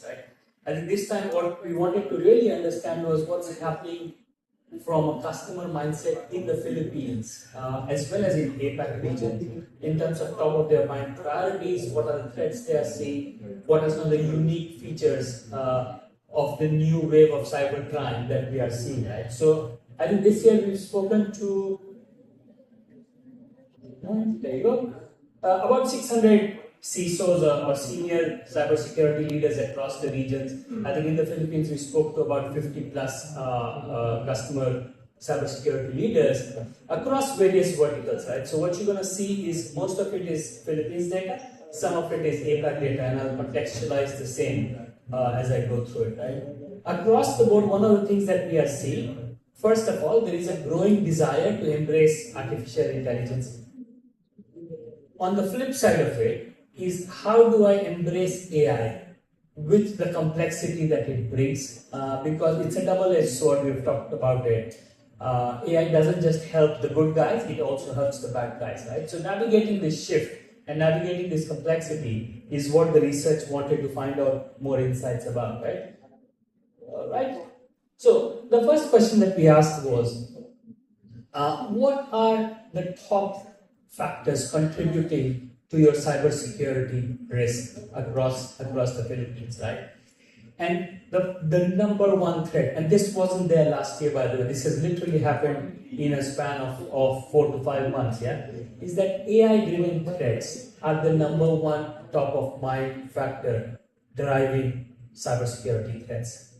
right? I think this time what we wanted to really understand was what's happening from a customer mindset in the Philippines, as well as in APAC region, in terms of top of their mind priorities, what are the threats they are seeing, what are some of the unique features of the new wave of cybercrime that we are seeing, right? So I think this year we've spoken to, there you go, about 600 CISOs or senior cybersecurity leaders across the regions. I think in the Philippines we spoke to about 50 plus customer cybersecurity leaders across various verticals, right? So what you're going to see is most of it is Philippines data, some of it is APAC data, and I'll contextualize the same as I go through it, right? Across the board, one of the things that we are seeing, first of all, there is a growing desire to embrace artificial intelligence. On the flip side of it is how do I embrace AI with the complexity that it brings, because it's a double-edged sword. We've talked about it. AI doesn't just help the good guys, it also helps the bad guys, right? So navigating this shift and navigating this complexity is what the research wanted to find out more insights about, right? Right. So the first question that we asked was, what are the top factors contributing to your cybersecurity risk across the Philippines, right? And the number one threat, and this wasn't there last year, by the way, this has literally happened in a span of 4 to 5 months, yeah, is that AI-driven threats are the number one top of mind factor driving cybersecurity threats,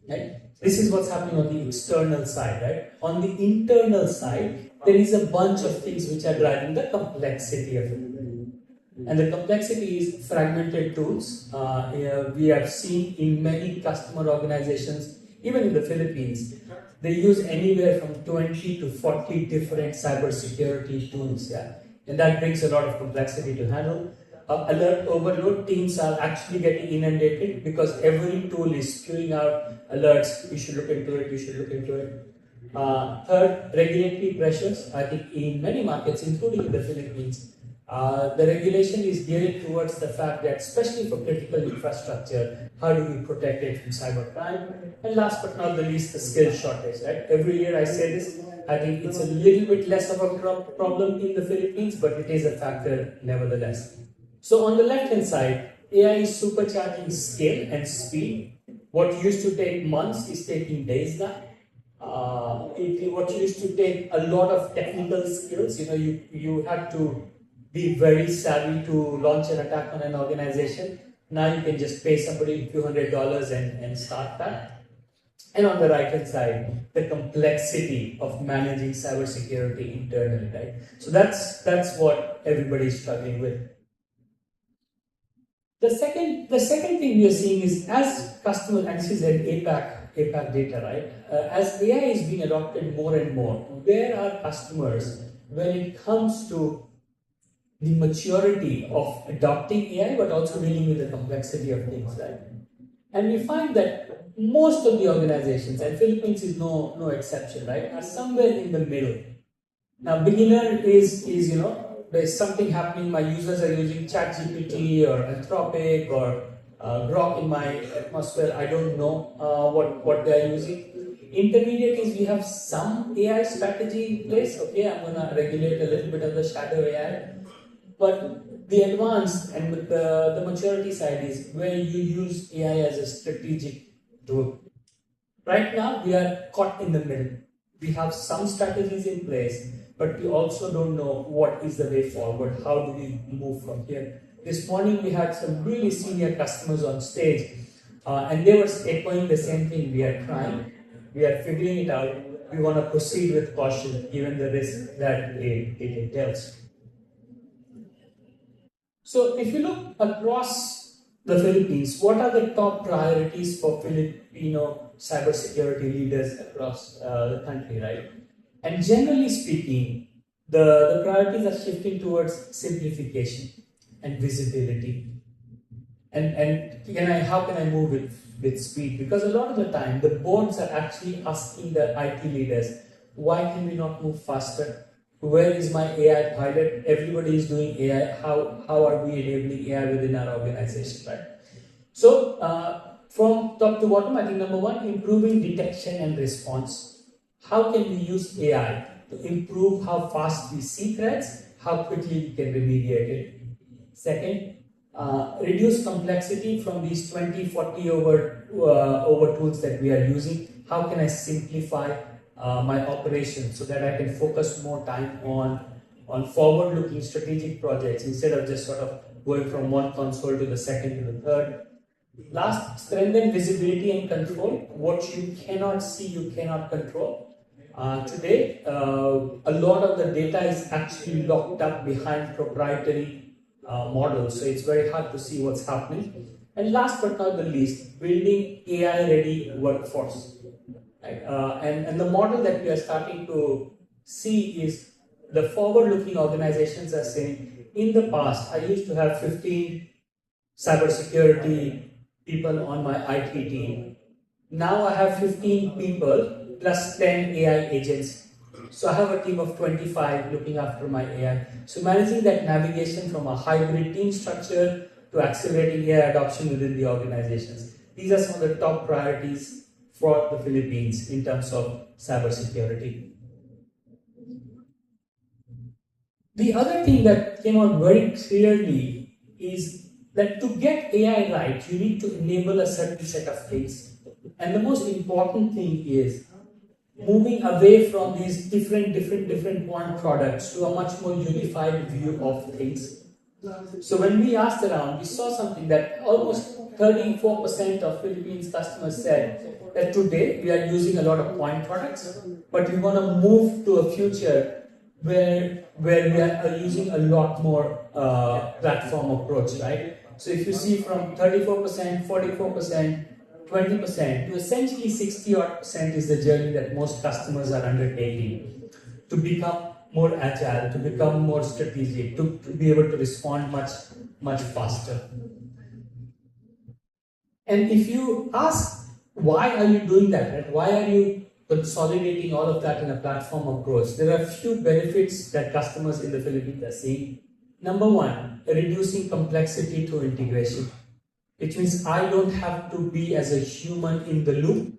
right? This is what's happening on the external side, right? On the internal side, there is a bunch of things which are driving the complexity of it. And the complexity is fragmented tools. We have seen in many customer organizations, even in the Philippines, they use anywhere from 20 to 40 different cybersecurity tools, yeah? And that brings a lot of complexity to handle. Alert overload, teams are actually getting inundated because every tool is spewing out alerts. You should look into it, you should look into it. Third, regulatory pressures. I think in many markets, including in the Philippines, the regulation is geared towards the fact that, especially for critical infrastructure, how do we protect it from cybercrime? And last but not the least, the skill shortage, right? Every year I say this, I think it's a little bit less of a problem in the Philippines, but it is a factor nevertheless. So on the left-hand side, AI is supercharging scale and speed. What used to take months is taking days now. What used to take a lot of technical skills, you had to be very savvy to launch an attack on an organization. Now you can just pay somebody a few $100s and start that. And on the right-hand side, the complexity of managing cybersecurity internally, right? So that's what everybody is struggling with. The second thing we are seeing is, as customers, and this is an APAC data, right? As AI is being adopted more and more, where are customers when it comes to the maturity of adopting AI, but also dealing with the complexity of things, right? And we find that most of the organizations, and Philippines is no exception, right, are somewhere in the middle. Now, beginner is there's something happening. My users are using ChatGPT or Anthropic or Grok in my atmosphere. I don't know what they are using. Intermediate is we have some AI strategy in place. Okay, I'm going to regulate a little bit of the shadow AI. But the advanced and the maturity side is where you use AI as a strategic tool. Right now, we are caught in the middle. We have some strategies in place, but we also don't know what is the way forward. How do we move from here? This morning, we had some really senior customers on stage, and they were echoing the same thing. We are trying, we are figuring it out. We want to proceed with caution, given the risk that it entails. So if you look across the Philippines, what are the top priorities for Filipino cybersecurity leaders across the country, right? And generally speaking, the priorities are shifting towards simplification and visibility. And how can I move with speed? Because a lot of the time, the boards are actually asking the IT leaders, why can we not move faster? Where is my AI pilot? Everybody is doing AI. How are we enabling AI within our organization, right? So from top to bottom, I think number one, improving detection and response. How can we use AI to improve how fast we see threats, how quickly we can remediate it? Second, reduce complexity from these 20, 40 over tools that we are using. How can I simplify my operation so that I can focus more time on forward-looking strategic projects instead of just sort of going from one console to the second to the third. Last, strengthen visibility and control. What you cannot see, you cannot control. Today, a lot of the data is actually locked up behind proprietary models, so it's very hard to see what's happening. And last but not the least, building AI-ready workforce. Right? And the model that we are starting to see is the forward-looking organizations are saying, in the past, I used to have 15 cybersecurity people on my IT team. Now I have 15 people plus 10 AI agents. So I have a team of 25 looking after my AI. So managing that navigation from a hybrid team structure to accelerating AI adoption within the organizations. These are some of the top priorities for the Philippines in terms of cybersecurity. The other thing that came out very clearly is that to get AI right, you need to enable a certain set of things. And the most important thing is moving away from these different point products to a much more unified view of things. So when we asked around, we saw something that almost 34% of Philippines customers said that today we are using a lot of point products, but we want to move to a future where we are using a lot more platform approach, right? So if you see from 34%, 44%, 20% to essentially 60% is the journey that most customers are undertaking to become more agile, to become more strategic, to be able to respond much faster. And if you ask, why are you doing that? Right? Why are you consolidating all of that in a platform approach? There are a few benefits that customers in the Philippines are seeing. Number one, reducing complexity through integration, which means I don't have to be as a human in the loop.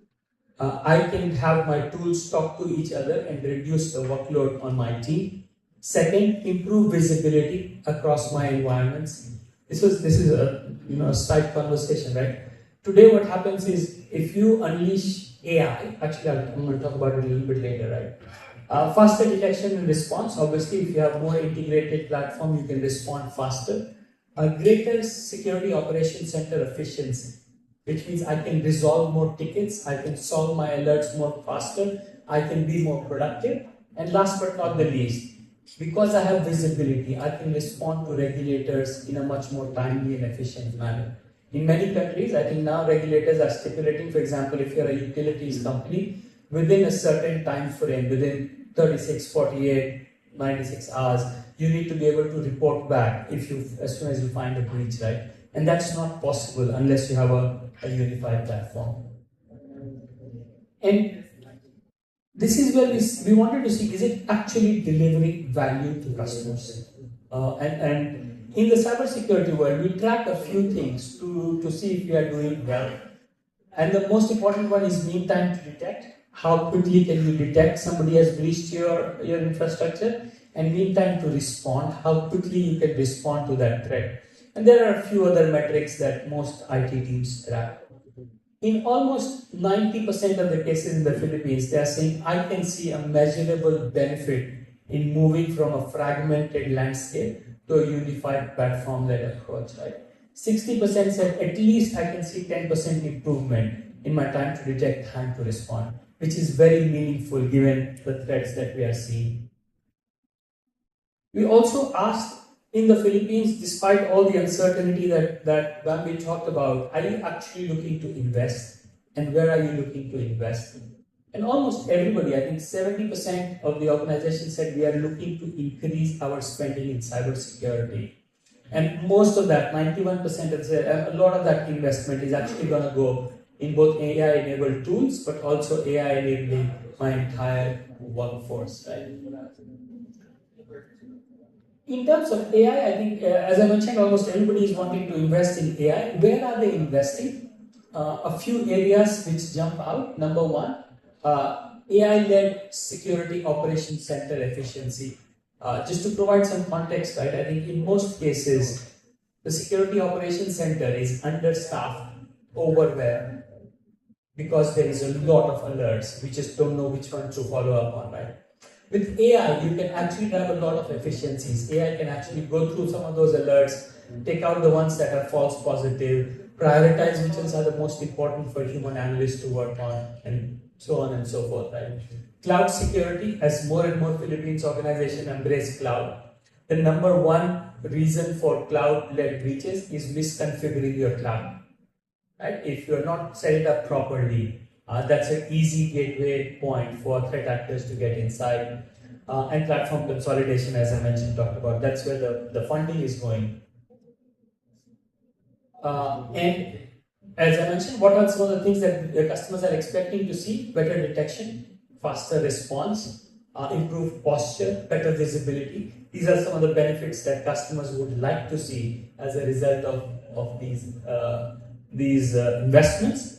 I can have my tools talk to each other and reduce the workload on my team. Second, improve visibility across my environments. This is a side conversation, right? Today, what happens is if you unleash AI, actually I'm going to talk about it a little bit later, right? Faster detection and response. Obviously, if you have more integrated platform, you can respond faster. A greater security operations center efficiency, which means I can resolve more tickets, I can solve my alerts more faster, I can be more productive. And last but not the least, because I have visibility, I can respond to regulators in a much more timely and efficient manner. In many countries, I think now regulators are stipulating, for example, if you're a utilities company, within a certain time frame, within 36, 48, 96 hours, you need to be able to report back as soon as you find a breach, right? And that's not possible unless you have a unified platform. And this is where we wanted to see, is it actually delivering value to customers? And in the cybersecurity world, we track a few things to see if we are doing well. And the most important one is mean time to detect. How quickly can you detect somebody has breached your infrastructure? And mean time to respond. How quickly you can respond to that threat. And there are a few other metrics that most IT teams track. In almost 90% of the cases in the Philippines, they are saying, I can see a measurable benefit in moving from a fragmented landscape to a unified platform-led approach. Right? 60% said, at least I can see 10% improvement in my time to detect, time to respond, which is very meaningful given the threats that we are seeing. We also asked in the Philippines, despite all the uncertainty that Bambi talked about, are you actually looking to invest? And where are you looking to invest? And almost everybody, I think 70% of the organization said we are looking to increase our spending in cybersecurity. And most of that, 91% have said, a lot of that investment is actually going to go in both AI-enabled tools, but also AI-enabling my entire workforce. Right? In terms of AI, I think, as I mentioned, almost everybody is wanting to invest in AI. Where are they investing? A few areas which jump out. Number one, AI-led security operations center efficiency. Just to provide some context, right? I think in most cases, the security operations center is understaffed, overwhelmed, because there is a lot of alerts. We just don't know which one to follow up on, right? With AI, you can actually have a lot of efficiencies. AI can actually go through some of those alerts, take out the ones that are false positive, prioritize which ones are the most important for human analysts to work on, and so on and so forth, right? Cloud security, as more and more Philippines organizations embrace cloud, the number one reason for cloud-led breaches is misconfiguring your cloud. Right? If you're not set it up properly, that's an easy gateway point for threat actors to get inside. And platform consolidation, as I mentioned, talked about, that's where the funding is going. And as I mentioned, what are some of the things that the customers are expecting to see? Better detection, faster response, improved posture, better visibility. These are some of the benefits that customers would like to see as a result of these investments.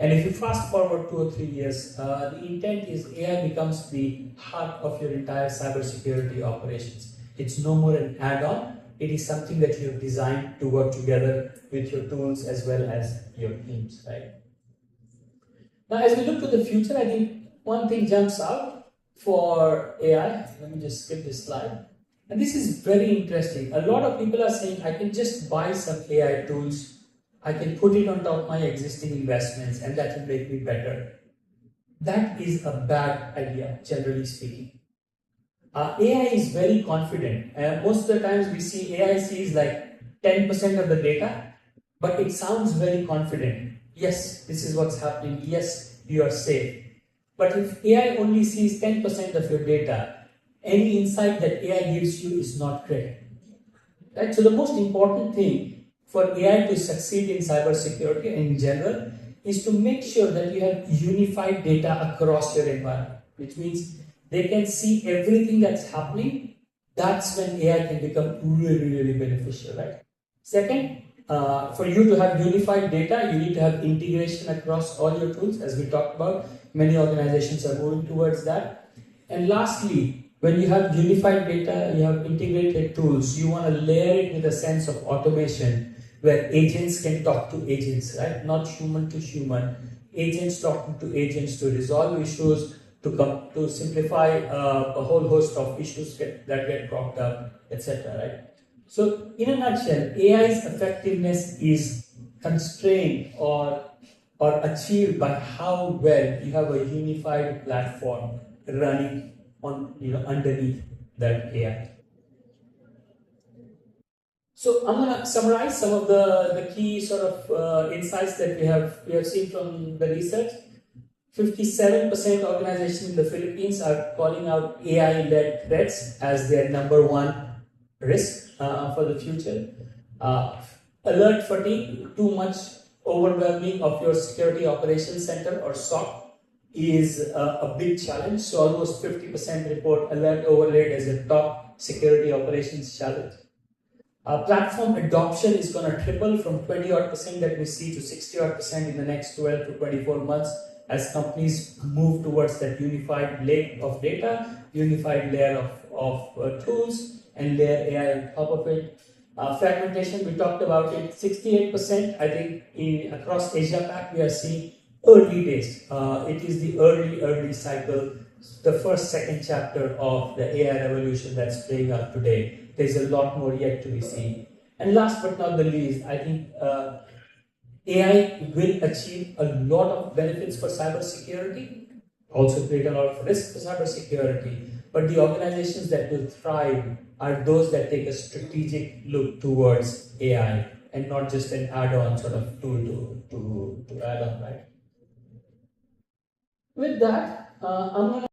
And if you fast forward 2 or 3 years, the intent is AI becomes the heart of your entire cybersecurity operations. It's no more an add-on. It is something that you have designed to work together with your tools as well as your teams, right? Now, as we look to the future, I think one thing jumps out for AI. Let me just skip this slide. And this is very interesting. A lot of people are saying, I can just buy some AI tools. I can put it on top of my existing investments and that will make me better. That is a bad idea, generally speaking. AI is very confident. Most of the times we see AI sees like 10% of the data, but it sounds very confident. Yes, this is what's happening. Yes, you are safe. But if AI only sees 10% of your data, any insight that AI gives you is not correct. Right? So the most important thing for AI to succeed in cybersecurity in general is to make sure that you have unified data across your environment, which means they can see everything that's happening. That's when AI can become really, really beneficial, right? Second, for you to have unified data, you need to have integration across all your tools, as we talked about. Many organizations are moving towards that. And lastly, when you have unified data, you have integrated tools, you want to layer it with a sense of automation where agents can talk to agents, right? Not human to human. Agents talking to agents to resolve issues, to simplify a whole host of issues that get cropped up, etc. Right? So, in a nutshell, AI's effectiveness is constrained or achieved by how well you have a unified platform running on underneath that AI. So I'm going to summarize some of the key sort of insights that we have seen from the research. 57% organizations in the Philippines are calling out AI-led threats as their number one risk for the future. Alert fatigue, too much overwhelming of your security operations center or SOC is a big challenge. So almost 50% report alert overload as a top security operations challenge. Platform adoption is going to triple from 20% that we see to 60% in the next 12 to 24 months as companies move towards that unified lake of data, unified layer of tools, and layer AI on top of it. Fragmentation, we talked about it, 68%. I think across Asia-Pac, we are seeing early days. It is the early cycle, the first, second chapter of the AI revolution that's playing out today. There's a lot more yet to be seen. And last but not the least, I think AI will achieve a lot of benefits for cybersecurity, also create a lot of risk for cybersecurity. But the organizations that will thrive are those that take a strategic look towards AI and not just an add-on sort of tool to add on, right? With that, I'm going to